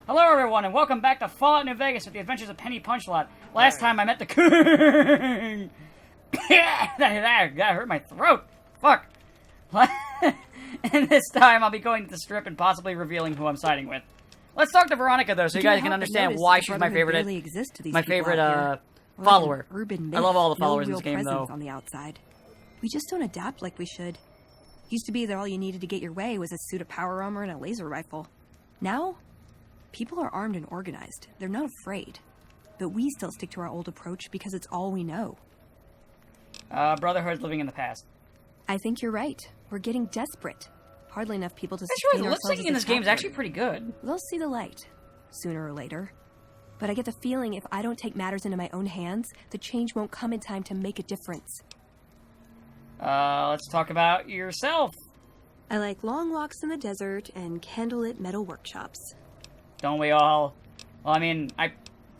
Hello everyone, and welcome back to Fallout New Vegas with the adventures of Penny Punchlot. Last time I met the king! that hurt my throat! Fuck! And this time I'll be going to the strip and possibly revealing who I'm siding with. Let's talk to Veronica though, so you guys can understand why she's my favorite follower. I love all the followers in this game though. On the outside. We just don't adapt like we should. Used to be that all you needed to get your way was a suit of power armor and a laser rifle. Now, people are armed and organized. They're not afraid. But we still stick to our old approach because it's all we know. Brotherhood's living in the past. I think you're right. We're getting desperate. Hardly enough people to sustain ourselves. The lip syncing in this game is actually pretty good. They'll see the light, sooner or later. But I get the feeling if I don't take matters into my own hands, the change won't come in time to make a difference. Let's talk about yourself. I like long walks in the desert and candlelit metal workshops. Don't we all? Well, I mean, I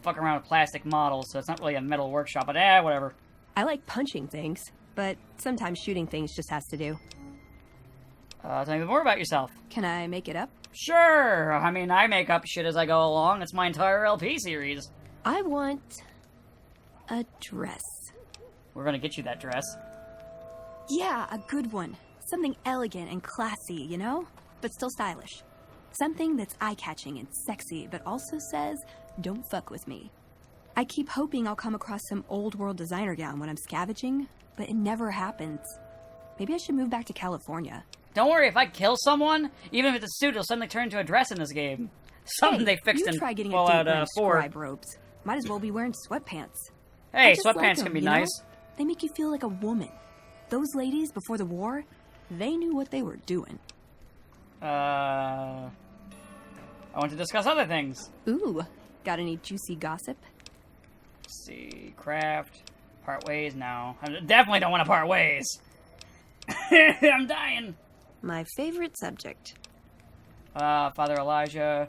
fuck around with plastic models, so it's not really a metal workshop, but whatever. I like punching things, but sometimes shooting things just has to do. Tell me more about yourself. Can I make it up? Sure! I mean, I make up shit as I go along. It's my entire LP series. I want a dress. We're gonna get you that dress. Yeah, a good one. Something elegant and classy, you know? But still stylish. Something that's eye-catching and sexy, but also says, don't fuck with me. I keep hoping I'll come across some old-world designer gown when I'm scavenging, but it never happens. Maybe I should move back to California. Don't worry, if I kill someone, even if it's a suit, it'll suddenly turn into a dress in this game. Something they fixed in Fallout 4. Robes. Might as well be wearing sweatpants. Hey, sweatpants can be nice. They make you feel like a woman. Those ladies, before the war, they knew what they were doing. I want to discuss other things. Ooh, got any juicy gossip? Let's see, craft, part ways, no. I definitely don't want to part ways. I'm dying. My favorite subject. Father Elijah.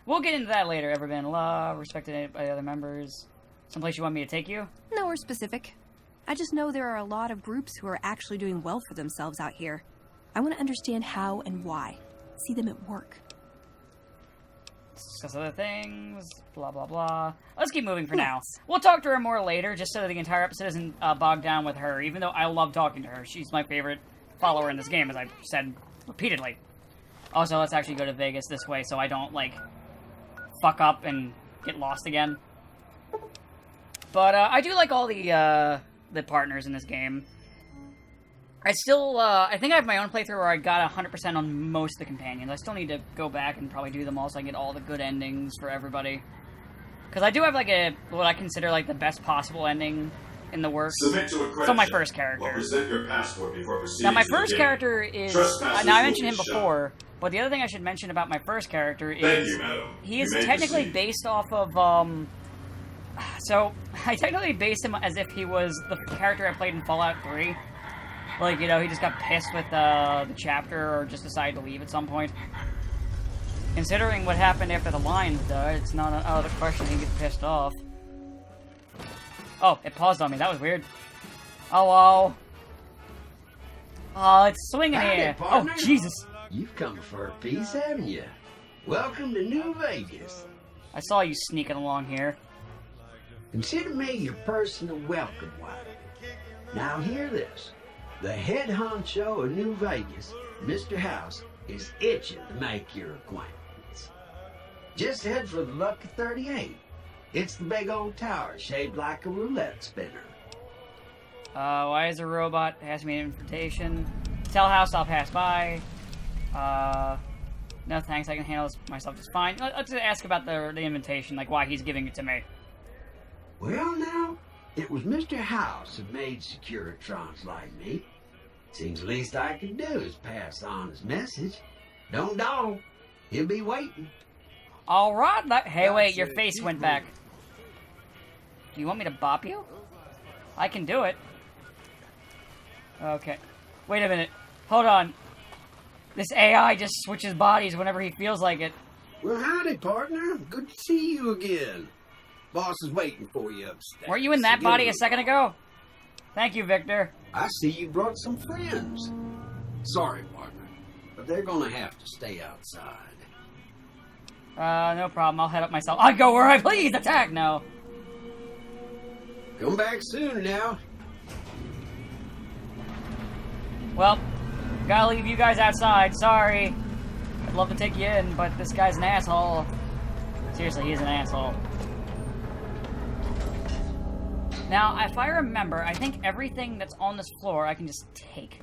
We'll get into that later. Ever been in love, respected by other members? Someplace you want me to take you? Nowhere specific. I just know there are a lot of groups who are actually doing well for themselves out here. I want to understand how and why. See them at work. Discuss other things, blah, blah, blah. Let's keep moving for now. We'll talk to her more later, just so that the entire episode isn't bogged down with her, even though I love talking to her. She's my favorite follower in this game, as I've said repeatedly. Also, let's actually go to Vegas this way, so I don't, like, fuck up and get lost again. But, I do like all the partners in this game. I still, I think I have my own playthrough where I got 100% on most of the companions. I still need to go back and probably do them all so I get all the good endings for everybody. Because I do have, like, what I consider, like, the best possible ending in the works. So my first character. Now, my first character is... now, I mentioned him before, but the other thing I should mention about my first character is... he is technically based off of, so, I technically based him as if he was the character I played in Fallout 3. Like, you know, he just got pissed with the chapter or just decided to leave at some point. Considering what happened after the lions died, it's not out of the question he gets pissed off. Oh, it paused on me. That was weird. Hello. Oh, it's swinging here. Oh, Jesus. You've come for a piece, haven't you? Welcome to New Vegas. I saw you sneaking along here. Consider me your personal welcome wagon. Now hear this. The head honcho of New Vegas, Mr. House, is itching to make your acquaintance. Just head for the Lucky 38. It's the big old tower shaped like a roulette spinner. Why is a robot asking me an invitation? Tell House I'll pass by. No thanks, I can handle this myself just fine. Let's ask about the invitation, like why he's giving it to me. Well now, it was Mr. House that made Securitrons like me. Seems the least I can do is pass on his message. Don't dawdle. He'll be waiting. Alright, hey wait, your face went back. Do you want me to bop you? I can do it. Okay. Wait a minute. Hold on. This AI just switches bodies whenever he feels like it. Well, howdy, partner. Good to see you again. Boss is waiting for you upstairs. Weren't you in that body a second ago? Thank you, Victor. I see you brought some friends. Sorry, partner, but they're gonna have to stay outside. No problem. I'll head up myself. I go where I please. Attack! No. Come back soon now. Well, gotta leave you guys outside. Sorry. I'd love to take you in, but this guy's an asshole. Seriously, he's an asshole. Now, if I remember, I think everything that's on this floor I can just take.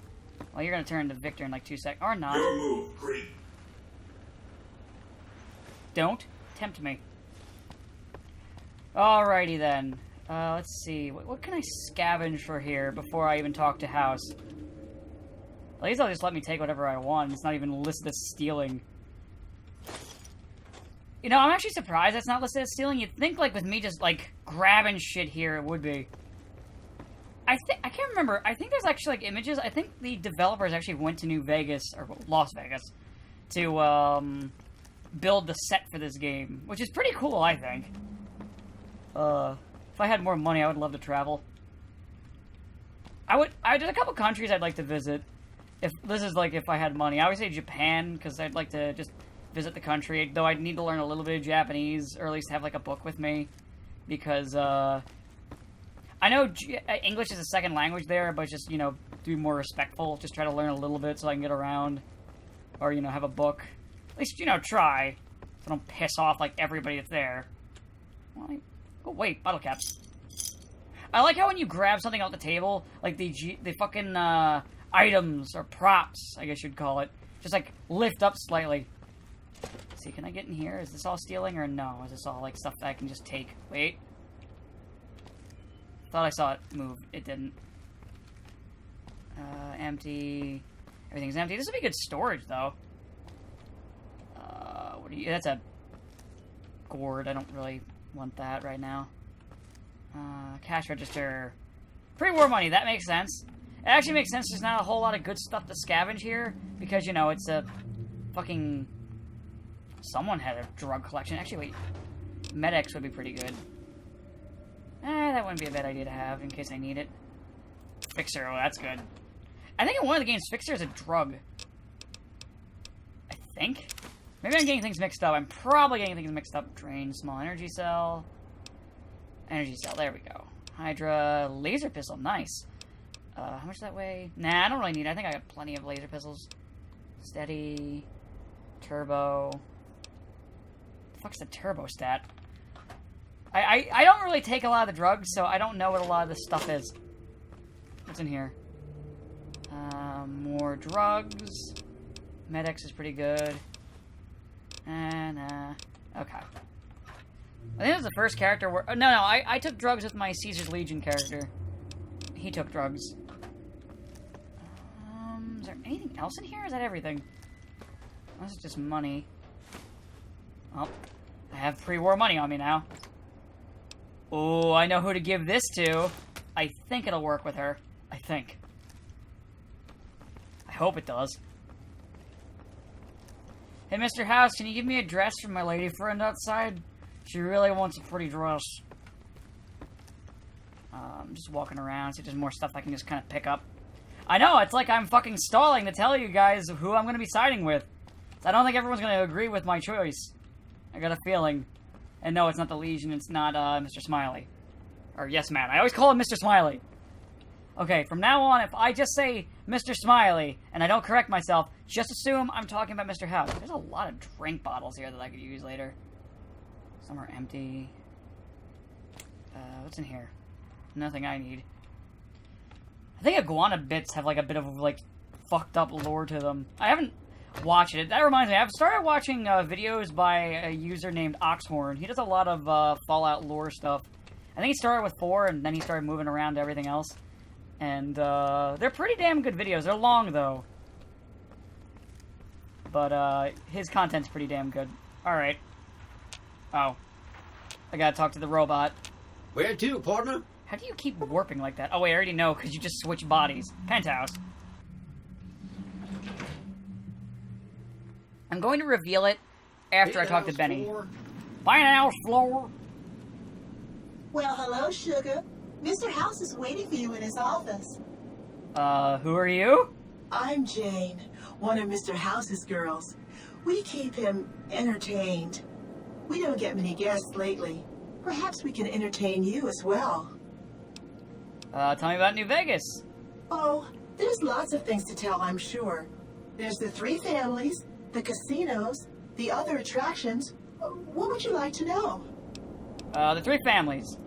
Well, you're gonna turn into Victor in like 2 seconds. Or not. No move, creep. Don't tempt me. Alrighty then. Let's see. What can I scavenge for here before I even talk to House? At least they'll just let me take whatever I want. It's not even listed as stealing. You know, I'm actually surprised that's not listed as stealing. You'd think, like, with me just, like, grabbing shit here, it would be. I can't remember. I think there's actually, like, images. I think the developers actually went to New Vegas, or Las Vegas, to, build the set for this game. Which is pretty cool, I think. If I had more money, I would love to travel. There's a couple countries I'd like to visit. If this is, like, if I had money. I would say Japan, because I'd like to just visit the country, though I'd need to learn a little bit of Japanese, or at least have, like, a book with me, because, I know English is a second language there, but just, you know, be more respectful, just try to learn a little bit so I can get around, or, you know, have a book, at least, you know, try, so I don't piss off, like, everybody that's there. Well, oh, wait, bottle caps. I like how when you grab something off the table, like, the fucking, items, or props, I guess you'd call it, just, like, lift up slightly. See, can I get in here? Is this all stealing or no? Is this all, like, stuff that I can just take? Wait. Thought I saw it move. It didn't. Empty. Everything's empty. This would be good storage, though. What do you... That's a gourd. I don't really want that right now. Cash register. Pre-war money. That makes sense. It actually makes sense. There's not a whole lot of good stuff to scavenge here. Because, you know, it's a fucking... Someone had a drug collection. Actually, wait. Med-X would be pretty good. That wouldn't be a bad idea to have in case I need it. Fixer. Oh, that's good. I think in one of the games, Fixer is a drug. I think. Maybe I'm getting things mixed up. I'm probably getting things mixed up. Drain, small energy cell. Energy cell. There we go. Hydra. Laser pistol. Nice. How much does that weigh? Nah, I don't really need it. I think I got plenty of laser pistols. Steady. Turbo. Fuck's the turbo stat? I don't really take a lot of the drugs, so I don't know what a lot of this stuff is. What's in here? More drugs. Med-X is pretty good. And, okay. I think it was the first character where... No, I took drugs with my Caesar's Legion character. He took drugs. Is there anything else in here? Is that everything? Unless it's just money. Oh, I have pre-war money on me now. Oh, I know who to give this to. I think it'll work with her. I think. I hope it does. Hey, Mr. House, can you give me a dress from my lady friend outside? She really wants a pretty dress. I'm just walking around, see if there's more stuff I can just kind of pick up. I know, it's like I'm fucking stalling to tell you guys who I'm going to be siding with. I don't think everyone's going to agree with my choice. I got a feeling. And no, it's not the Legion, it's not, Mr. Smiley. Or Yes Man. I always call him Mr. Smiley. Okay, from now on, if I just say Mr. Smiley, and I don't correct myself, just assume I'm talking about Mr. House. There's a lot of drink bottles here that I could use later. Some are empty. What's in here? Nothing I need. I think iguana bits have, like, a bit of, like, fucked up lore to them. I haven't watched it. That reminds me, I've started watching videos by a user named Oxhorn. He does a lot of Fallout lore stuff. I think he started with 4, and then he started moving around to everything else. And they're pretty damn good videos. They're long, though. But his content's pretty damn good. Alright. Oh. I gotta talk to the robot. Where to, partner? How do you keep warping like that? Oh, wait, I already know, because you just switch bodies. Penthouse. I'm going to reveal it after I talk to Benny. Penthouse floor. Well, hello, sugar. Mr. House is waiting for you in his office. Who are you? I'm Jane, one of Mr. House's girls. We keep him entertained. We don't get many guests lately. Perhaps we can entertain you as well. Tell me about New Vegas. Oh, there's lots of things to tell, I'm sure. There's the 3 families, the casinos, the other attractions. What would you like to know? The 3 families.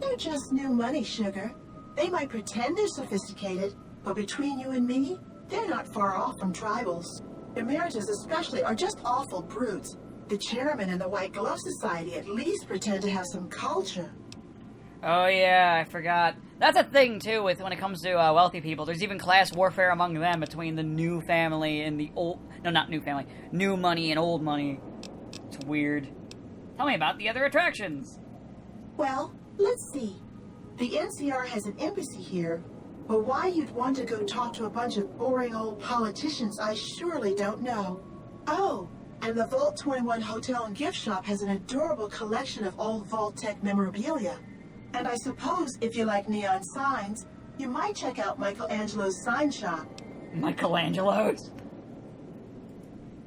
They're just new money, sugar. They might pretend they're sophisticated, but between you and me, they're not far off from tribals. Emeritus especially are just awful brutes. The chairman and the White Glove Society at least pretend to have some culture. Oh yeah, I forgot. That's a thing too with when it comes to wealthy people. There's even class warfare among them between the new family and the old... No, not new family. New money and old money. It's weird. Tell me about the other attractions. Well, let's see. The NCR has an embassy here, but why you'd want to go talk to a bunch of boring old politicians, I surely don't know. Oh, and the Vault 21 Hotel and Gift Shop has an adorable collection of old Vault-Tec memorabilia. And I suppose if you like neon signs, you might check out Michelangelo's sign shop. Michelangelo's?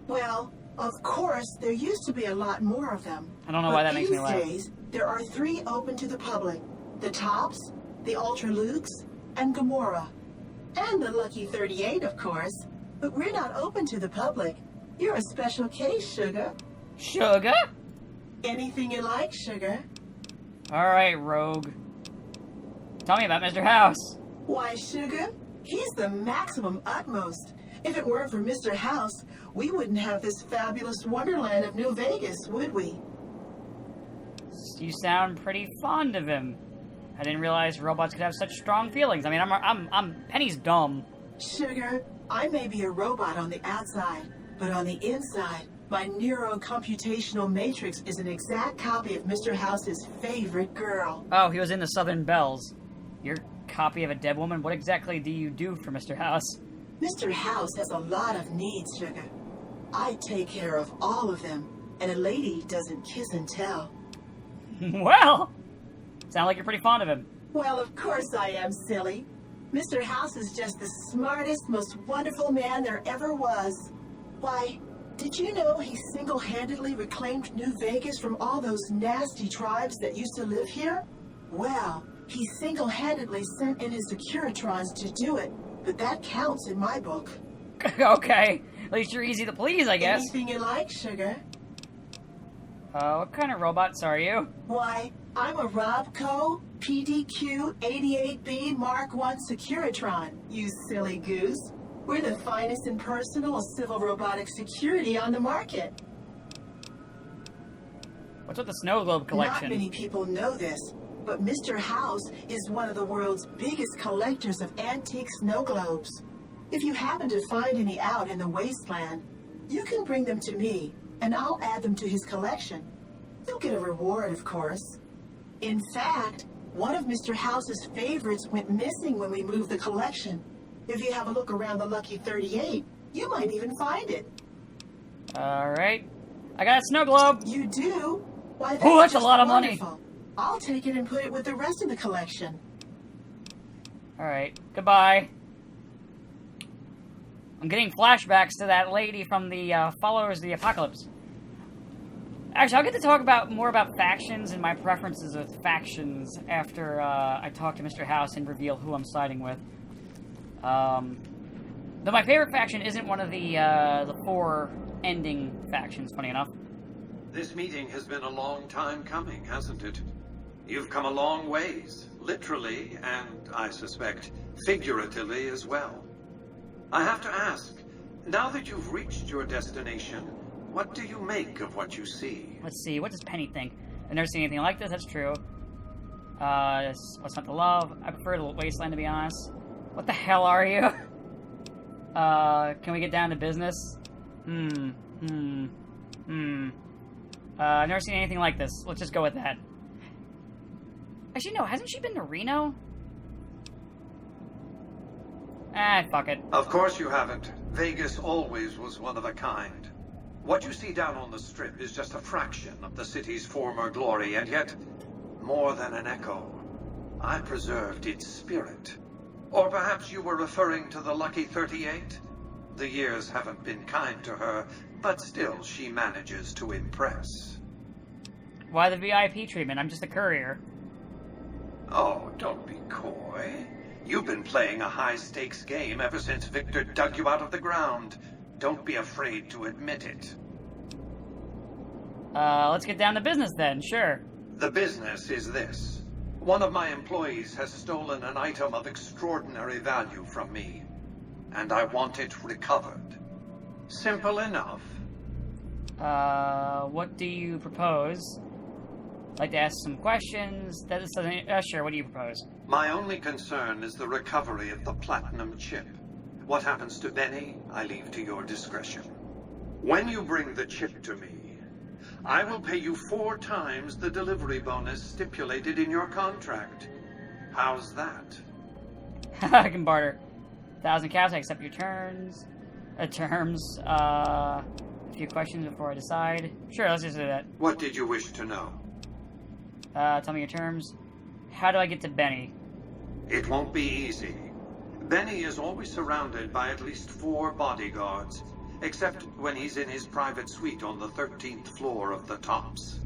Well, of course, there used to be a lot more of them. I don't know why that makes me laugh. These days, there are 3 open to the public. The Tops, the Ultra Lukes, and Gamora. And the Lucky 38, of course. But we're not open to the public. You're a special case, Sugar. Sugar? Anything you like, Sugar. Alright, Rogue. Tell me about Mr. House. Why, Sugar? He's the maximum utmost. If it weren't for Mr. House, we wouldn't have this fabulous wonderland of New Vegas, would we? You sound pretty fond of him. I didn't realize robots could have such strong feelings. I mean, Penny's dumb. Sugar, I may be a robot on the outside, but on the inside, my neurocomputational matrix is an exact copy of Mr. House's favorite girl. Oh, he was in the Southern Bells. Your copy of a dead woman? What exactly do you do for Mr. House? Mr. House has a lot of needs, Sugar. I take care of all of them, and a lady doesn't kiss and tell. Well, sound like you're pretty fond of him. Well, of course I am, silly. Mr. House is just the smartest, most wonderful man there ever was. Why, did you know he single-handedly reclaimed New Vegas from all those nasty tribes that used to live here? Well, he single-handedly sent in his Securitrons to do it, but that counts in my book. Okay, at least you're easy to please, I guess. Anything you like, Sugar. What kind of robots are you? Why, I'm a Robco PDQ-88B Mark I Securitron, you silly goose. We're the finest in personal civil robotic security on the market. What's with the snow globe collection? Not many people know this, but Mr. House is one of the world's biggest collectors of antique snow globes. If you happen to find any out in the wasteland, you can bring them to me, and I'll add them to his collection. You'll get a reward, of course. In fact, one of Mr. House's favorites went missing when we moved the collection. If you have a look around the Lucky 38, you might even find it. Alright. I got a snow globe. You do? Why, Oh, that's a just lot of money. wonderful. I'll take it and put it with the rest of the collection. Alright. Goodbye. I'm getting flashbacks to that lady from the Followers of the Apocalypse. Actually, I'll get to talk more about factions and my preferences with factions after I talk to Mr. House and reveal who I'm siding with. Though my favorite faction isn't one of the 4 ending factions, funny enough. This meeting has been a long time coming, hasn't it? You've come a long ways, literally, and I suspect figuratively as well. I have to ask, now that you've reached your destination, what do you make of what you see? Let's see, what does Penny think? I've never seen anything like this, that's true. What's not to love? I prefer the wasteland, to be honest. What the hell are you? Can we get down to business? I've never seen anything like this. Let's just go with that. Actually, no, hasn't she been to Reno? Fuck it. Of course you haven't. Vegas always was one of a kind. What you see down on the Strip is just a fraction of the city's former glory, and yet, more than an echo. I preserved its spirit. Or perhaps you were referring to the Lucky 38? The years haven't been kind to her, but still she manages to impress. Why the VIP treatment? I'm just a courier. Oh, don't be coy. You've been playing a high-stakes game ever since Victor dug you out of the ground. Don't be afraid to admit it. Let's get down to business then, sure. The business is this. One of my employees has stolen an item of extraordinary value from me, and I want it recovered. Simple enough. What do you propose? I'd like to ask some questions. That is something. Sure, what do you propose? My only concern is the recovery of the platinum chip. What happens to Benny, I leave to your discretion. When you bring the chip to me, I will pay you 4 times the delivery bonus stipulated in your contract. How's that? I can barter. 1,000 caps, I accept your terms. A few questions before I decide. Sure, let's just do that. What did you wish to know? Tell me your terms. How do I get to Benny? It won't be easy. Benny is always surrounded by at least 4 bodyguards, except when he's in his private suite on the 13th floor of the Tops.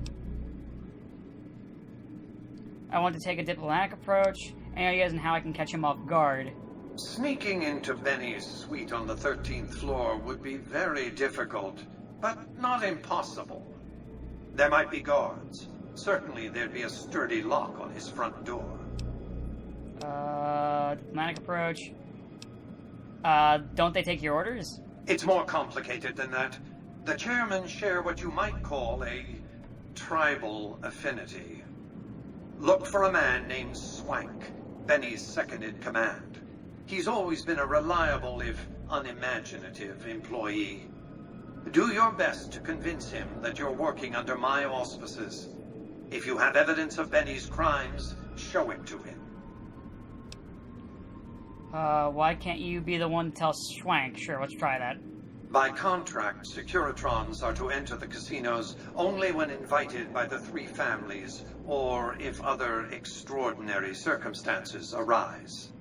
I want to take a diplomatic approach. Any ideas on how I can catch him off guard? Sneaking into Benny's suite on the 13th floor would be very difficult, but not impossible. There might be guards. Certainly there'd be a sturdy lock on his front door. Diplomatic approach. Don't they take your orders? It's more complicated than that. The chairmen share what you might call a tribal affinity. Look for a man named Swank, Benny's second-in-command. He's always been a reliable, if unimaginative, employee. Do your best to convince him that you're working under my auspices. If you have evidence of Benny's crimes, show it to him. Why can't you be the one to tell Schwank? Sure, let's try that. By contract, Securitrons are to enter the casinos only when invited by the 3 families, or if other extraordinary circumstances arise.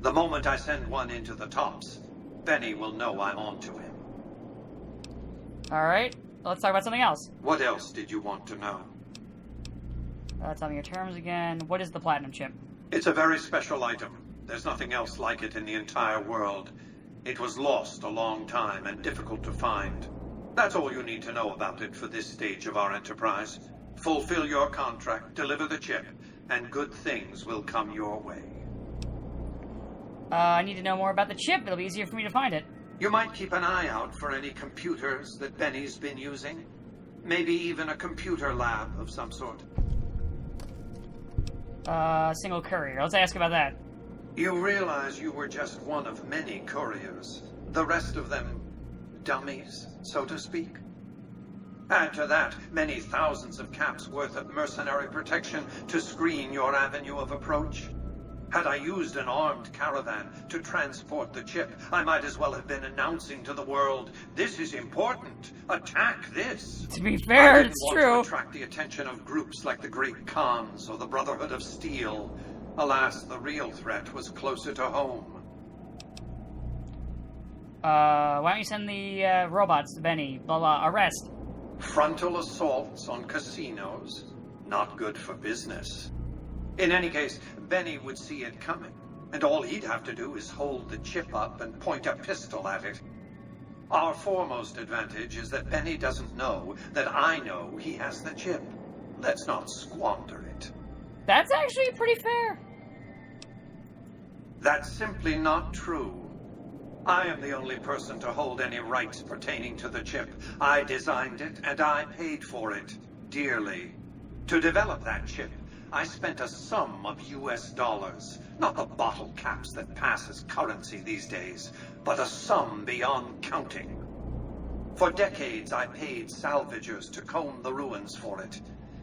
The moment I send one into the Tops, Benny will know I'm on to him. Alright, let's talk about something else. What else did you want to know? Tell me your terms again. What is the platinum chip? It's a very special item. There's nothing else like it in the entire world. It was lost a long time and difficult to find. That's all you need to know about it for this stage of our enterprise. Fulfill your contract, deliver the chip, and good things will come your way. I need to know more about the chip. It'll be easier for me to find it. You might keep an eye out for any computers that Benny's been using. Maybe even a computer lab of some sort. Single courier. Let's ask about that. You realize you were just one of many couriers. The rest of them, dummies, so to speak. Add to that many thousands of caps worth of mercenary protection to screen your avenue of approach. Had I used an armed caravan to transport the chip, I might as well have been announcing to the world, this is important, attack this. To be fair, I didn't it's want true. to attract the attention of groups like the Great Khans or the Brotherhood of Steel. Alas, the real threat was closer to home. Why don't you send the robots to Benny? Blah blah. Arrest. Frontal assaults on casinos, not good for business. In any case, Benny would see it coming, and all he'd have to do is hold the chip up and point a pistol at it. Our foremost advantage is that Benny doesn't know that I know he has the chip. Let's not squander it. That's actually pretty fair. That's simply not true. I am the only person to hold any rights pertaining to the chip. I designed it, and I paid for it, dearly. To develop that chip, I spent a sum of US dollars, not the bottle caps that pass as currency these days, but a sum beyond counting. For decades, I paid salvagers to comb the ruins for it,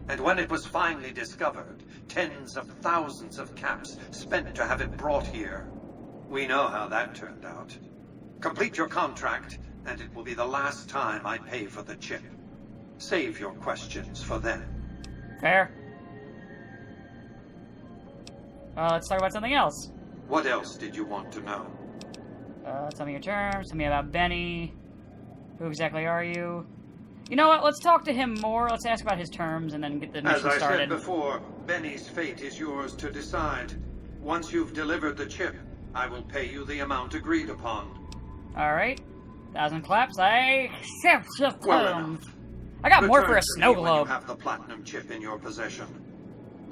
and when it was finally discovered, tens of thousands of caps spent to have it brought here. We know how that turned out. Complete your contract, and it will be the last time I pay for the chip. Save your questions for then. Fair. Let's talk about something else. What else did you want to know? Tell me your terms. Tell me about Benny. Who exactly are you? You know what? Let's talk to him more. Let's ask about his terms and then get the mission As I started. said before, Benny's fate is yours to decide. Once you've delivered the chip, I will pay you the amount agreed upon. Alright. 1,000 claps. I accept the Well terms. enough. I got more Return for a to snow me when globe. you have the platinum chip in your possession.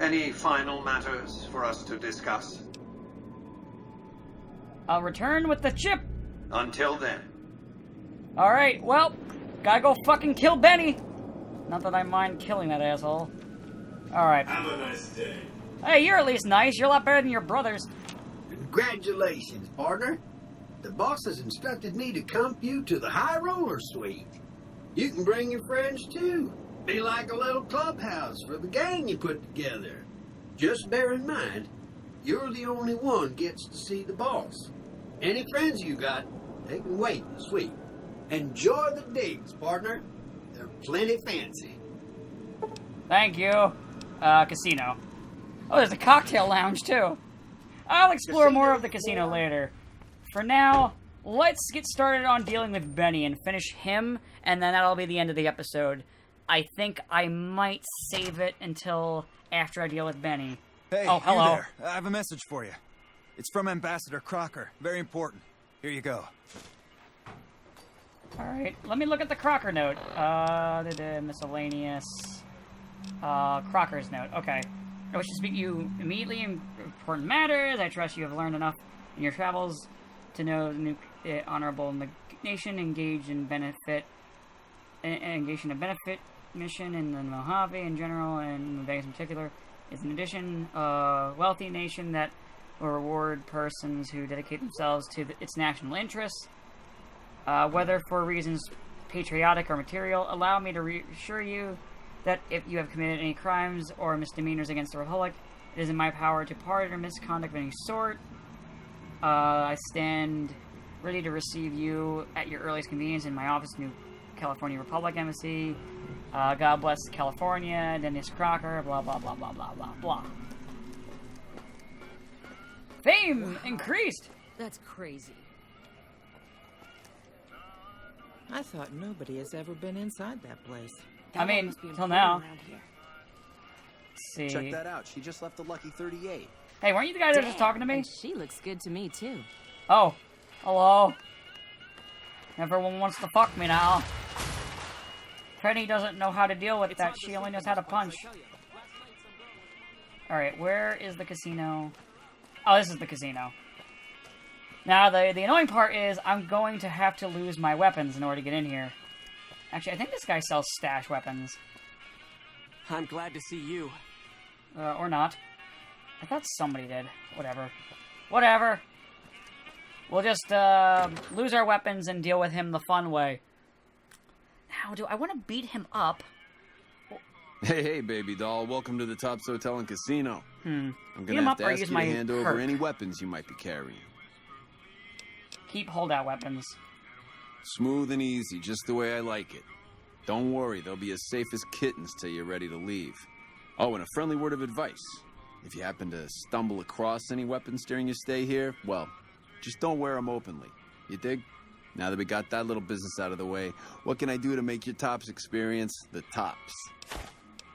Any final matters for us to discuss? I'll return with the chip. Until then. Alright, well, gotta go fucking kill Benny. Not that I mind killing that asshole. Alright. Have a nice day. Hey, you're at least nice. You're a lot better than your brothers. Congratulations, partner. The boss has instructed me to comp you to the high roller suite. You can bring your friends too. Be like a little clubhouse for the gang you put together. Just bear in mind, you're the only one gets to see the boss. Any friends you got, they can wait in the suite. Enjoy the digs, partner. They're plenty fancy. Thank you. Casino. Oh, there's a cocktail lounge, too. I'll explore more of the casino later. For now, let's get started on dealing with Benny and finish him, and then that'll be the end of the episode. I think I might save it until after I deal with Benny. Hey, oh, hello. You there. I have a message for you. It's from Ambassador Crocker. Very important. Here you go. Alright, let me look at the Crocker note. Miscellaneous. Crocker's note. Okay. I wish to speak to you immediately in important matters. I trust you have learned enough in your travels to know the new honorable nation engaged in benefit mission in the Mojave in general and in Vegas in particular is in addition a wealthy nation that will reward persons who dedicate themselves to its national interests, whether for reasons patriotic or material. Allow me to reassure you that if you have committed any crimes or misdemeanors against the Republic, it is in my power to pardon or misconduct of any sort. I stand ready to receive you at your earliest convenience in my office, New California Republic Embassy. God bless California, Dennis Crocker, blah, blah, blah, blah, blah, blah, blah. Fame increased! That's crazy. I thought nobody has ever been inside that place. I mean, till now. Let's see. Check that out. She just left the Lucky 38. Hey, weren't you the guy that was just talking to me? And she looks good to me, too. Oh. Hello. Everyone wants to fuck me now. Penny doesn't know how to deal with that. She only knows how to punch. Alright, where is the casino? Oh, this is the casino. Now, the annoying part is I'm going to have to lose my weapons in order to get in here. Actually, I think this guy sells stash weapons. I'm glad to see you. Or not. I thought somebody did. Whatever. Whatever. We'll just, lose our weapons and deal with him the fun way. Now, do I want to beat him up? Hey, baby doll. Welcome to the Tops Hotel and Casino. I'm Beat gonna him have up to or ask use you my to hand over perk? any weapons you might be carrying. Keep holdout weapons. Smooth and easy, just the way I like it. Don't worry, they'll be as safe as kittens till you're ready to leave. Oh, and a friendly word of advice. If you happen to stumble across any weapons during your stay here, well, just don't wear them openly. You dig? Now that we got that little business out of the way, what can I do to make your Tops experience the tops?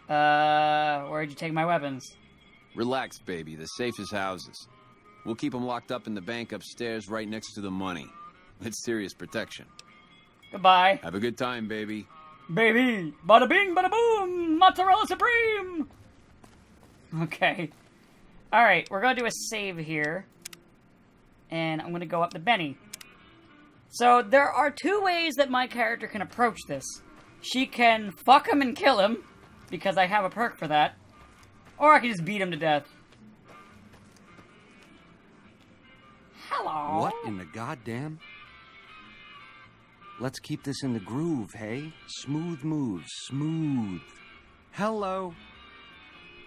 Where'd you take my weapons? Relax, baby. The safe is houses. We'll keep them locked up in the bank upstairs right next to the money. It's serious protection. Goodbye. Have a good time, baby. Baby! Bada bing, bada boom! Mozzarella supreme! Okay. Alright, we're gonna do a save here. And I'm gonna go up to Benny. So, there are two ways that my character can approach this. She can fuck him and kill him, because I have a perk for that. Or I can just beat him to death. Hello? What in the goddamn? Let's keep this in the groove, hey? Smooth moves, smooth. Hello?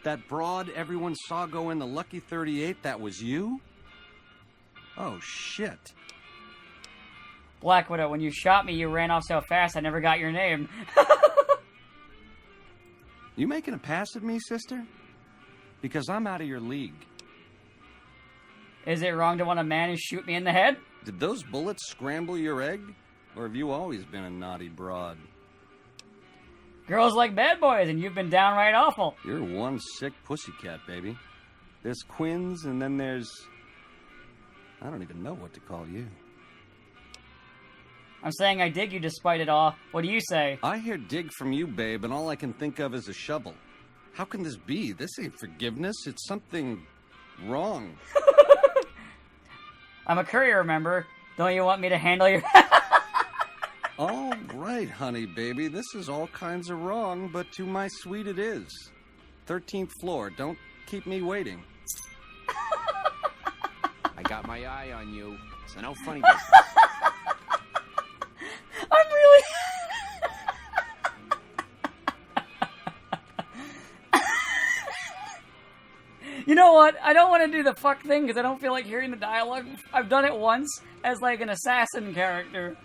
That broad everyone saw go in the Lucky 38, that was you? Oh, shit. Black Widow, when you shot me, you ran off so fast I never got your name. You making a pass at me, sister? Because I'm out of your league. Is it wrong to want a man who shoot me in the head? Did those bullets scramble your egg? Or have you always been a naughty broad? Girls like bad boys, and you've been downright awful. You're one sick pussycat, baby. There's Quinn's, and then there's... I don't even know what to call you. I'm saying I dig you despite it all. What do you say? I hear dig from you, babe, and all I can think of is a shovel. How can this be? This ain't forgiveness. It's something wrong. I'm a courier, remember? Don't you want me to handle your... All right, honey, baby. This is all kinds of wrong, but to my suite it is. 13th floor. Don't keep me waiting. I got my eye on you, so no funny business. I'm really... You know what? I don't want to do the fuck thing because I don't feel like hearing the dialogue. I've done it once as like an assassin character.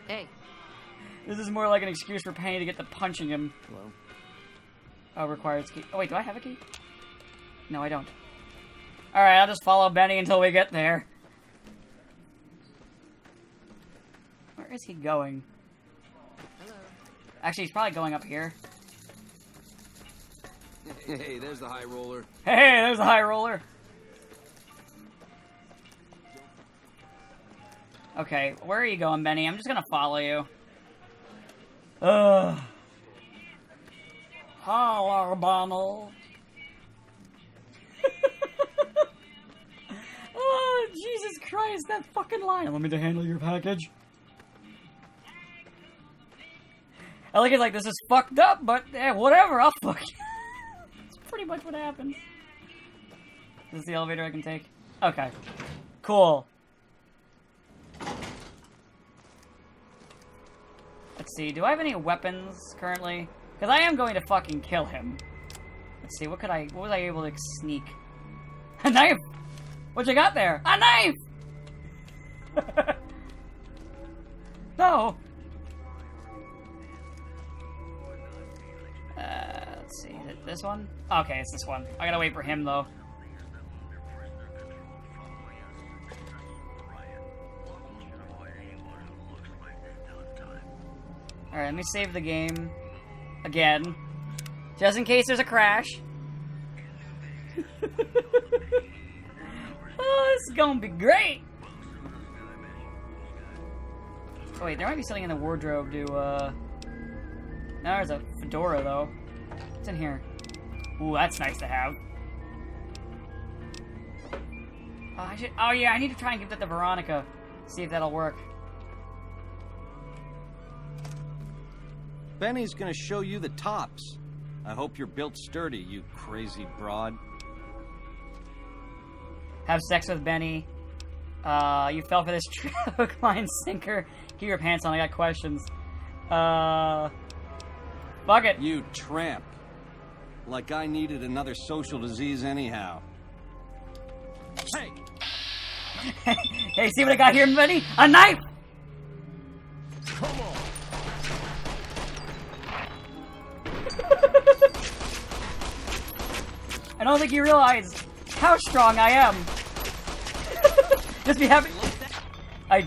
Hey. This is more like an excuse for Penny to get to punching him. Hello. Oh, requires key. Oh wait, do I have a key? No, I don't. Alright, I'll just follow Benny until we get there. Where is he going? Hello. Actually, he's probably going up here. Hey, there's the high roller. Hey, there's the high roller. Okay, where are you going, Benny? I'm just gonna follow you. Ugh. Hello, Bonald. Oh, Jesus Christ, that fucking line. Want me to handle your package? I like it like, this is fucked up, but whatever, I'll fuck you. That's pretty much what happened. Is this the elevator I can take? Okay. Cool. Let's see, do I have any weapons currently? Because I am going to fucking kill him. Let's see, what was I able to sneak? A knife! What you got there? A knife! No! Let's see, is it this one? Okay, it's this one. I gotta wait for him, though. Alright, let me save the game. Again. Just in case there's a crash. Oh, this is gonna be great! Oh, wait, there might be something in the wardrobe to, No, there's a fedora, though. What's in here? Ooh, that's nice to have. Oh, yeah, I need to try and give that to Veronica. See if that'll work. Benny's gonna show you the tops. I hope you're built sturdy, you crazy broad. Have sex with Benny. You fell for this hook, line, sinker. Keep your pants on, I got questions. Fuck it. You tramp. Like I needed another social disease anyhow. Hey! Hey, see what I got here, Benny? A knife! Come on! I don't think you realize how strong I am. Just be happy. I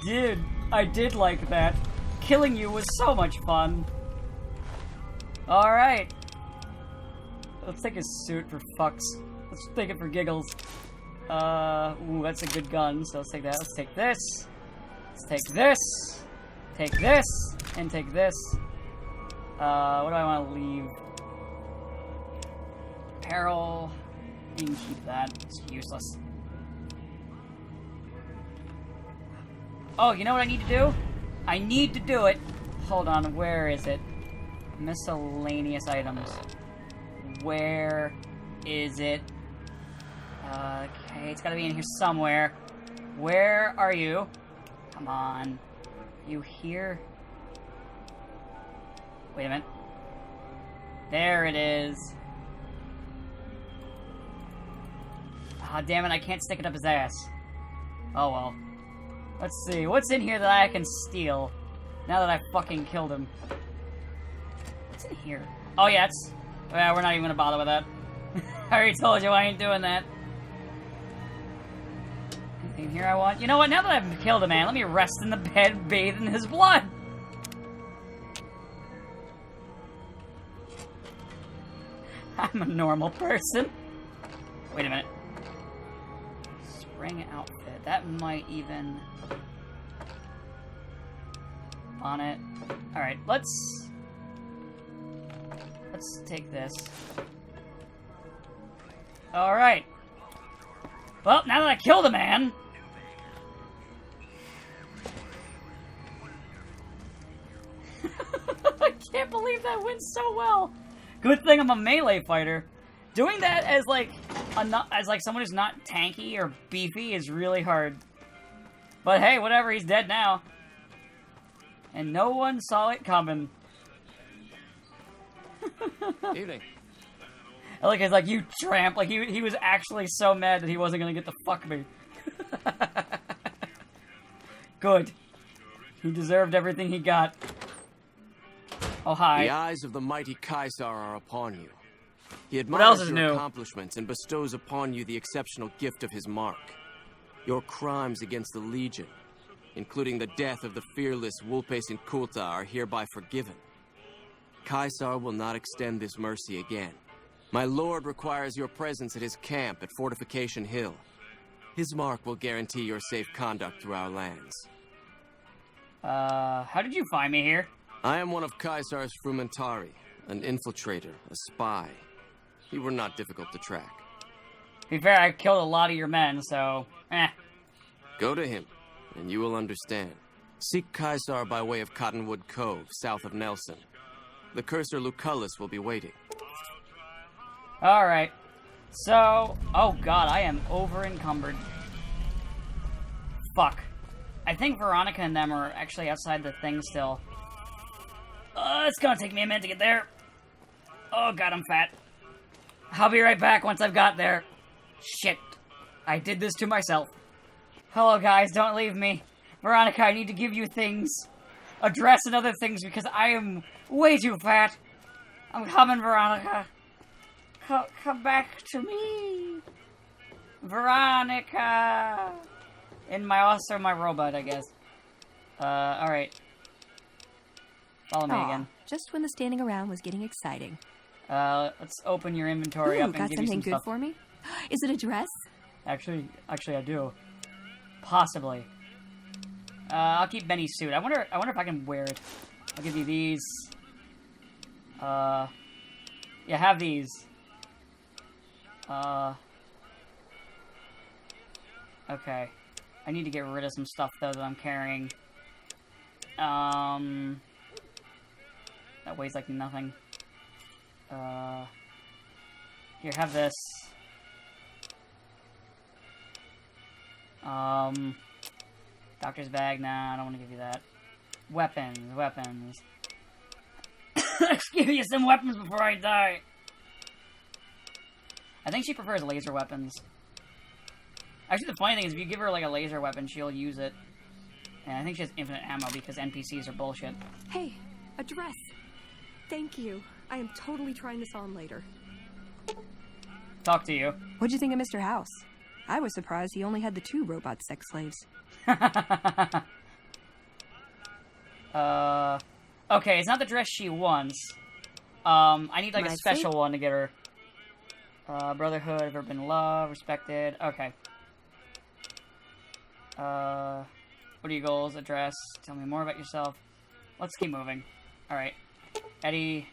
did like that. Killing you was so much fun. Alright. Let's take his suit for fucks. Let's take it for giggles. Ooh, that's a good gun, so let's take that. Let's take this. Let's take this. Take this. And take this. What do I want to leave? Apparel. You can keep that. It's useless. Oh, you know what I need to do? I need to do it. Hold on, where is it? Miscellaneous items. Where is it? Okay, it's gotta be in here somewhere. Where are you? Come on. You here? Wait a minute. There it is. Ah, damn it, I can't stick it up his ass. Oh well. Let's see, what's in here that I can steal? Now that I fucking killed him. What's in here? Oh yeah, it's... Well, we're not even gonna bother with that. I already told you I ain't doing that. Anything here I want? You know what, now that I've killed a man, let me rest in the bed, bathe in his blood. I'm a normal person. Wait a minute. Spring outfit. That might even... Bonnet. Alright, let's take this. Alright. Well, now that I killed a man... I can't believe that went so well. Good thing I'm a melee fighter. Doing that as like someone who's not tanky or beefy is really hard. But hey, whatever, he's dead now. And no one saw it coming. Evening. I like it's like, you tramp. Like he was actually so mad that he wasn't gonna get to fuck me. Good. He deserved everything he got. Oh, hi. The eyes of the mighty Caesar are upon you. He What else admires is your new? accomplishments and bestows upon you the exceptional gift of his mark. Your crimes against the Legion, including the death of the fearless Wulpes and Kulta, are hereby forgiven. Caesar will not extend this mercy again. My lord requires your presence at his camp at Fortification Hill. His mark will guarantee your safe conduct through our lands. How did you find me here? I am one of Caesar's frumentari, an infiltrator, a spy. You were not difficult to track. To be fair, I killed a lot of your men, so... Go to him, and you will understand. Seek Caesar by way of Cottonwood Cove, south of Nelson. The cursor Lucullus will be waiting. Alright. So... Oh god, I am over-encumbered. Fuck. I think Veronica and them are actually outside the thing still. It's gonna take me a minute to get there. Oh god, I'm fat. I'll be right back once I've got there. Shit. I did this to myself. Hello guys, don't leave me. Veronica, I need to give you things. A dress and other things because I am way too fat. I'm coming, Veronica. Come back to me. Veronica. And also my robot, I guess. Alright. Follow me again. Just when the standing around was getting exciting. Let's open your inventory up and got give you something some good stuff. for me? Is it a dress? Actually, I do. Possibly. I'll keep Benny's suit. I wonder if I can wear it. I'll give you these. Yeah, have these. Okay. I need to get rid of some stuff, though, that I'm carrying. That weighs like nothing. Here, have this. Doctor's bag, nah, I don't want to give you that. Weapons. Let's give you some weapons before I die. I think she prefers laser weapons. Actually, the funny thing is, if you give her, like, a laser weapon, she'll use it. And I think she has infinite ammo because NPCs are bullshit. Hey, a dress. Thank you. I am totally trying this on later. Talk to you. What'd you think of Mr. House? I was surprised he only had the 2 robot sex slaves. Okay, it's not the dress she wants. I need, like, a special one to get her. Brotherhood, ever been loved, respected. Okay. What are your goals? Address. Tell me more about yourself. Let's keep moving. Alright. Eddie.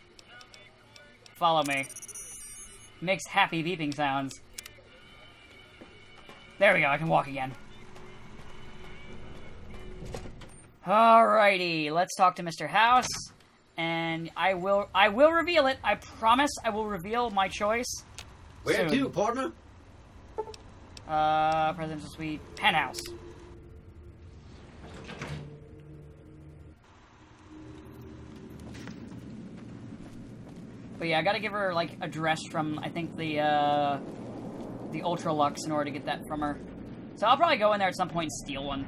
Follow me. Makes happy beeping sounds. There we go, I can walk again. Alrighty, let's talk to Mr. House. And I will reveal it. I promise I will reveal my choice. Where soon. to, partner? Presidential Suite, penthouse. But yeah, I gotta give her, like, a dress from, I think, the Ultra Lux in order to get that from her. So I'll probably go in there at some point and steal one.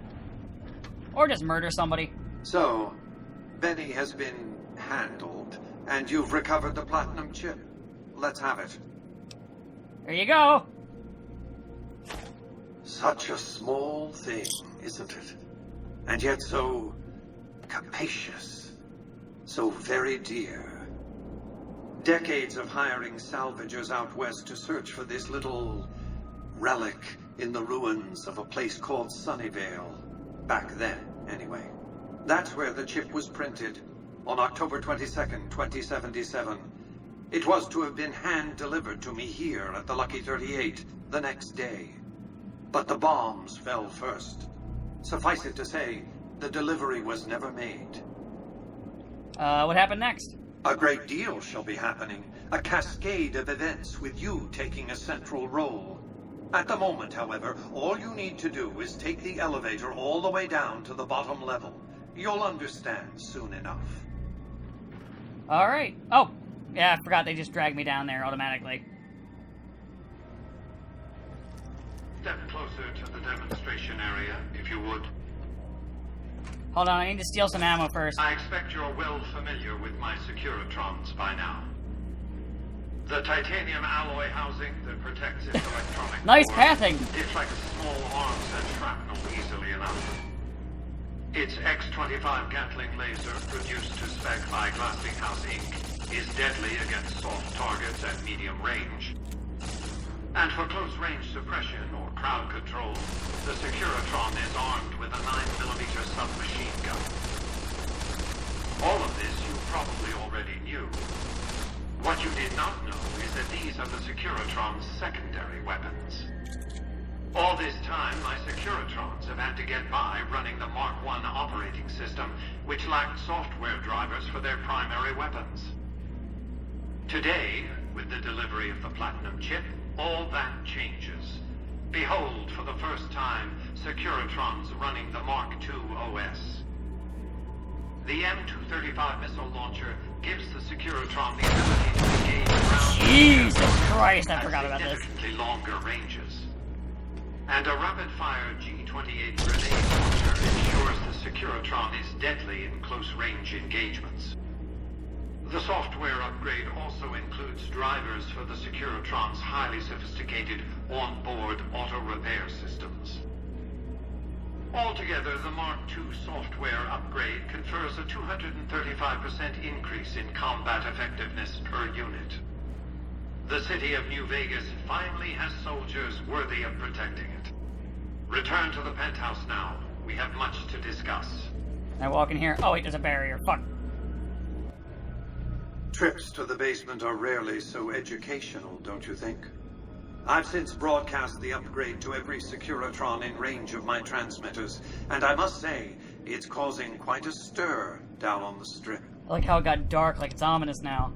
Or just murder somebody. So, Benny has been handled, and you've recovered the platinum chip. Let's have it. There you go! Such a small thing, isn't it? And yet so capacious. So very dear. Decades of hiring salvagers out west to search for this little relic in the ruins of a place called Sunnyvale. Back then, anyway. That's where the chip was printed, on October 22nd, 2077. It was to have been hand-delivered to me here at the Lucky 38 the next day. But the bombs fell first. Suffice it to say, the delivery was never made. What happened next? A great deal shall be happening. A cascade of events with you taking a central role. At the moment, however, all you need to do is take the elevator all the way down to the bottom level. You'll understand soon enough. Alright. Oh, yeah, I forgot they just dragged me down there automatically. Step closer to the demonstration area, if you would. Hold on, I need to steal some ammo first. I expect you're well familiar with my Securitrons by now. The titanium alloy housing that protects its electronic Nice core pathing! deflects small arms and shrapnel easily enough. Its X-25 Gatling laser, produced to spec by Glassinghouse Inc., is deadly against soft targets at medium range. And for close-range suppression or crowd control, the Securitron is armed with a 9mm submachine gun. All of this you probably already knew. What you did not know is that these are the Securitron's secondary weapons. All this time, my Securitrons have had to get by running the Mark I operating system, which lacked software drivers for their primary weapons. Today, with the delivery of the Platinum chip, all that changes. Behold, for the first time, Securitrons running the Mark II OS. The M235 missile launcher gives the Securitron the ability to engage ground... Jesus Christ, I forgot about this. ...significantly longer ranges. And a rapid-fire G-28 grenade launcher ensures the Securitron is deadly in close-range engagements. The software upgrade also includes drivers for the Securitron's highly sophisticated on-board auto-repair systems. Altogether, the Mark II software upgrade confers a 235% increase in combat effectiveness per unit. The city of New Vegas finally has soldiers worthy of protecting it. Return to the penthouse now. We have much to discuss. I walk in here. Oh wait, there's a barrier. Fuck. Trips to the basement are rarely so educational, don't you think? I've since broadcast the upgrade to every Securitron in range of my transmitters, and I must say, it's causing quite a stir down on the strip. I like how it got dark, like it's ominous now.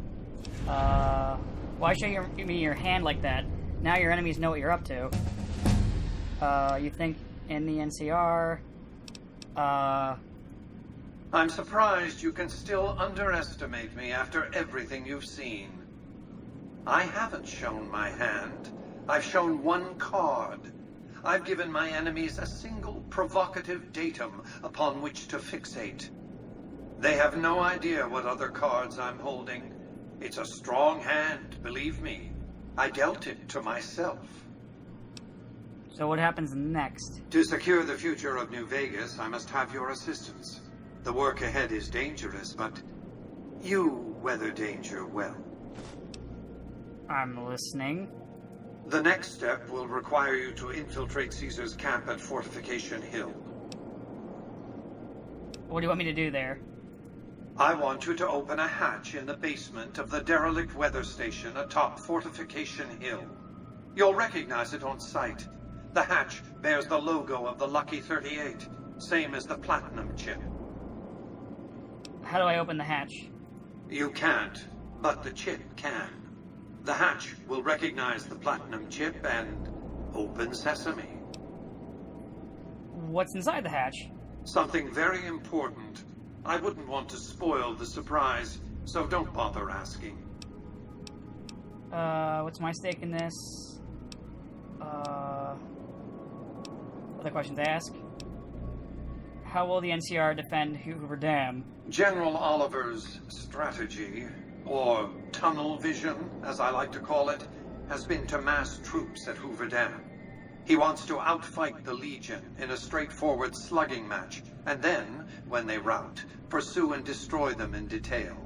Why show me your hand like that? Now your enemies know what you're up to. You think in the NCR... I'm surprised you can still underestimate me after everything you've seen. I haven't shown my hand. I've shown one card. I've given my enemies a single provocative datum upon which to fixate. They have no idea what other cards I'm holding. It's a strong hand, believe me. I dealt it to myself. So what happens next? To secure the future of New Vegas, I must have your assistance. The work ahead is dangerous, but you weather danger well. I'm listening. The next step will require you to infiltrate Caesar's camp at Fortification Hill. What do you want me to do there? I want you to open a hatch in the basement of the derelict weather station atop Fortification Hill. You'll recognize it on sight. The hatch bears the logo of the Lucky 38, same as the Platinum chip. How do I open the hatch? You can't, but the chip can. The hatch will recognize the Platinum chip and open sesame. What's inside the hatch? Something very important. I wouldn't want to spoil the surprise, so don't bother asking. What's my stake in this? Other questions to ask? How will the NCR defend Hoover Dam? General Oliver's strategy, or tunnel vision, as I like to call it, has been to mass troops at Hoover Dam. He wants to outfight the Legion in a straightforward slugging match, and then, when they rout, pursue and destroy them in detail.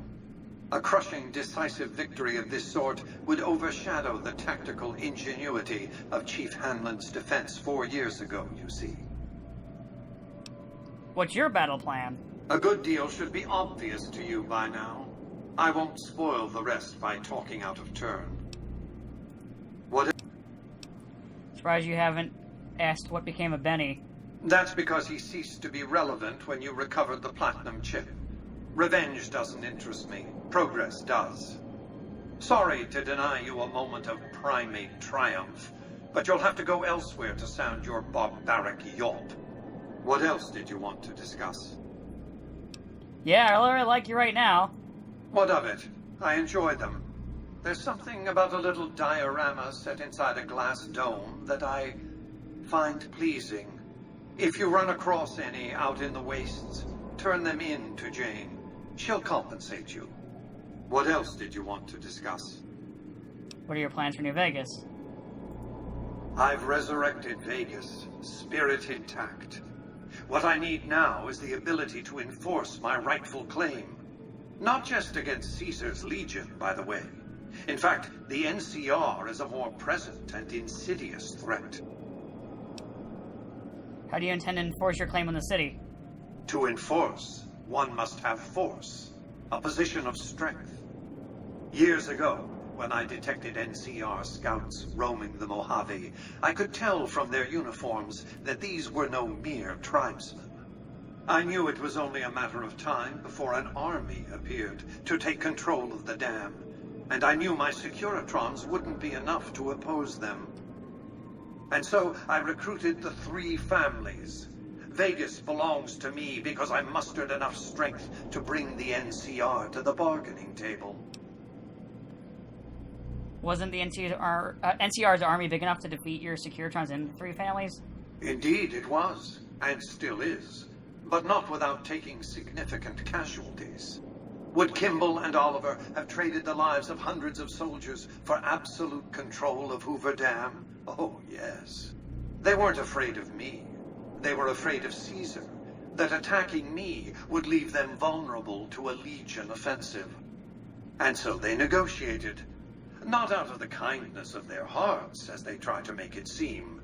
A crushing, decisive victory of this sort would overshadow the tactical ingenuity of Chief Hanlon's defense 4 years ago, you see. What's your battle plan? A good deal should be obvious to you by now. I won't spoil the rest by talking out of turn. What? Surprised you haven't asked what became of Benny. That's because he ceased to be relevant when you recovered the platinum chip. Revenge doesn't interest me. Progress does. Sorry to deny you a moment of primate triumph, but you'll have to go elsewhere to sound your barbaric yawp. What else did you want to discuss? Yeah, I really like you right now. What of it? I enjoy them. There's something about a little diorama set inside a glass dome that I find pleasing. If you run across any out in the wastes, turn them in to Jane. She'll compensate you. What else did you want to discuss? What are your plans for New Vegas? I've resurrected Vegas, spirit intact. What I need now is the ability to enforce my rightful claim. Not just against Caesar's Legion, by the way. In fact, the NCR is a more present and insidious threat. How do you intend to enforce your claim on the city? To enforce, one must have force, a position of strength. Years ago, when I detected NCR scouts roaming the Mojave, I could tell from their uniforms that these were no mere tribesmen. I knew it was only a matter of time before an army appeared to take control of the dam, and I knew my Securitrons wouldn't be enough to oppose them. And so I recruited the 3 families. Vegas belongs to me because I mustered enough strength to bring the NCR to the bargaining table. Wasn't the NCR's army big enough to defeat your Securitrons and 3 families? Indeed it was, and still is, but not without taking significant casualties. Would Kimball and Oliver have traded the lives of hundreds of soldiers for absolute control of Hoover Dam? Oh, yes. They weren't afraid of me. They were afraid of Caesar, that attacking me would leave them vulnerable to a Legion offensive. And so they negotiated. Not out of the kindness of their hearts, as they try to make it seem,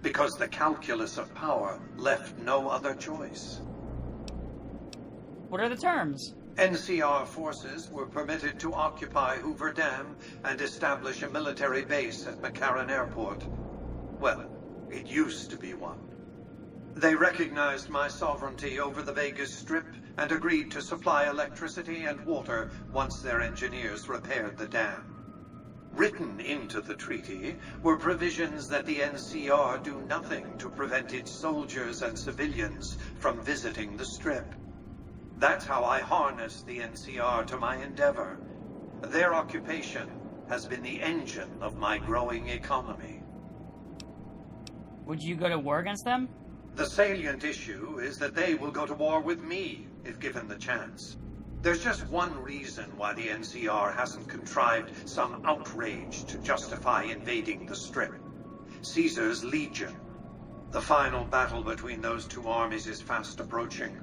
because the calculus of power left no other choice. What are the terms? NCR forces were permitted to occupy Hoover Dam and establish a military base at McCarran Airport. Well, it used to be one. They recognized my sovereignty over the Vegas Strip and agreed to supply electricity and water once their engineers repaired the dam. Written into the treaty were provisions that the NCR do nothing to prevent its soldiers and civilians from visiting the Strip. That's how I harness the NCR to my endeavor. Their occupation has been the engine of my growing economy. Would you go to war against them? The salient issue is that they will go to war with me if given the chance. There's just one reason why the NCR hasn't contrived some outrage to justify invading the Strip. Caesar's Legion. The final battle between those 2 armies is fast approaching.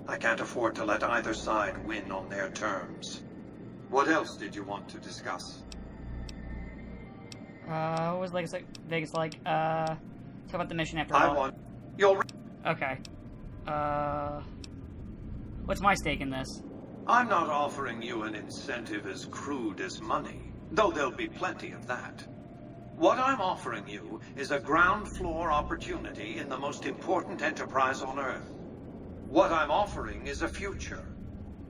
I can't afford to let either side win on their terms. What else did you want to discuss? What was Vegas like? Talk about the mission after all. Okay. What's my stake in this? I'm not offering you an incentive as crude as money, though there'll be plenty of that. What I'm offering you is a ground floor opportunity in the most important enterprise on Earth. What I'm offering is a future.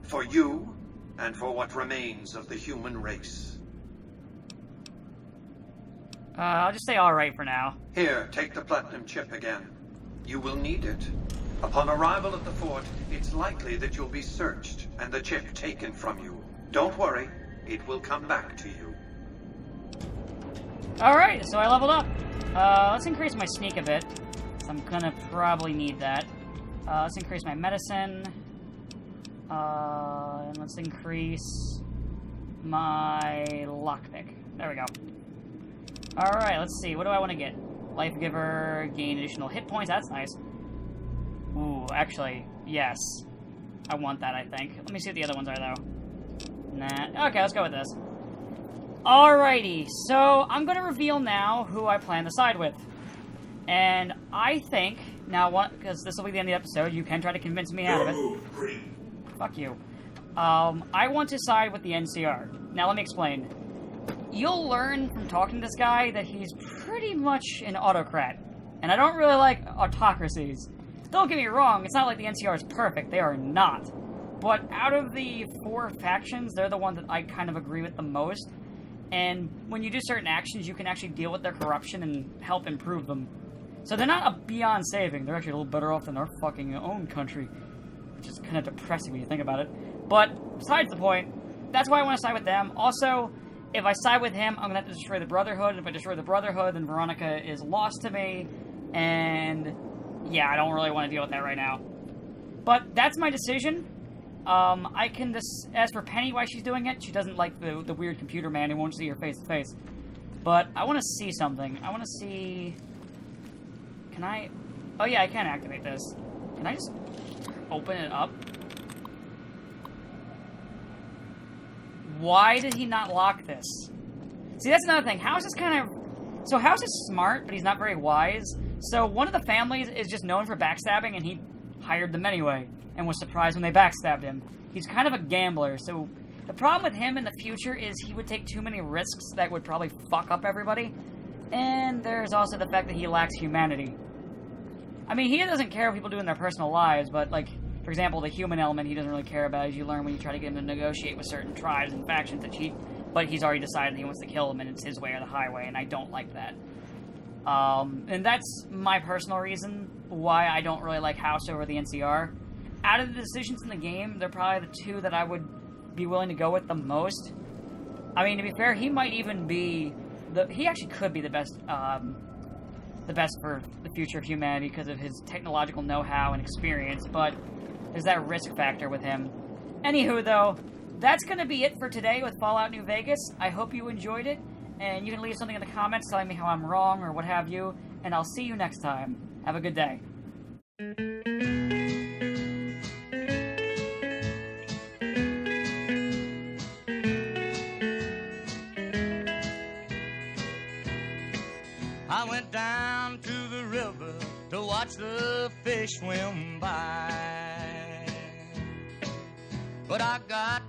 For you, and for what remains of the human race. I'll just say alright for now. Here, take the platinum chip again. You will need it. Upon arrival at the fort, it's likely that you'll be searched and the chip taken from you. Don't worry, it will come back to you. Alright, so I leveled up. Let's increase my sneak a bit. So I'm gonna probably need that. Let's increase my medicine. And let's increase my lockpick. There we go. Alright, let's see. What do I want to get? Life Giver, gain additional hit points. That's nice. Ooh, actually, yes. I want that, I think. Let me see what the other ones are, though. Nah. Okay, let's go with this. Alrighty, so I'm going to reveal now who I plan to side with. And I think, now what, because this will be the end of the episode, you can try to convince me out of it. Fuck you. I want to side with the NCR. Now let me explain. You'll learn from talking to this guy that he's pretty much an autocrat. And I don't really like autocracies. Don't get me wrong, it's not like the NCR is perfect, they are not. But out of the 4 factions, they're the one that I kind of agree with the most. And when you do certain actions, you can actually deal with their corruption and help improve them. So they're not beyond saving, they're actually a little better off than our fucking own country. Which is kind of depressing when you think about it. But, besides the point, that's why I want to side with them. Also, if I side with him, I'm going to have to destroy the Brotherhood. If I destroy the Brotherhood, then Veronica is lost to me. And, yeah, I don't really want to deal with that right now. But that's my decision. I can as for Penny, why she's doing it, she doesn't like the weird computer man who won't see her face to face. But I want to see something. I want to see... Can I... Oh yeah, I can activate this. Can I just open it up? Why did he not lock this? See, that's another thing. House is kind of... So House is smart, but he's not very wise. So one of the families is just known for backstabbing, and he hired them anyway. And was surprised when they backstabbed him. He's kind of a gambler, so the problem with him in the future is he would take too many risks that would probably fuck up everybody. And there's also the fact that he lacks humanity. I mean, he doesn't care what people do in their personal lives, but, like, for example, the human element he doesn't really care about, as you learn when you try to get him to negotiate with certain tribes and factions that cheat, but he's already decided he wants to kill them, and it's his way or the highway, and I don't like that. And that's my personal reason why I don't really like House over the NCR. Out of the decisions in the game, they're probably the 2 that I would be willing to go with the most. I mean, to be fair, he might even be he actually could be the best for the future of humanity because of his technological know-how and experience, but there's that risk factor with him. Anywho, though, that's going to be it for today with Fallout New Vegas. I hope you enjoyed it, and you can leave something in the comments telling me how I'm wrong or what have you, and I'll see you next time. Have a good day. I went down to the river to watch the fish swim by. But I got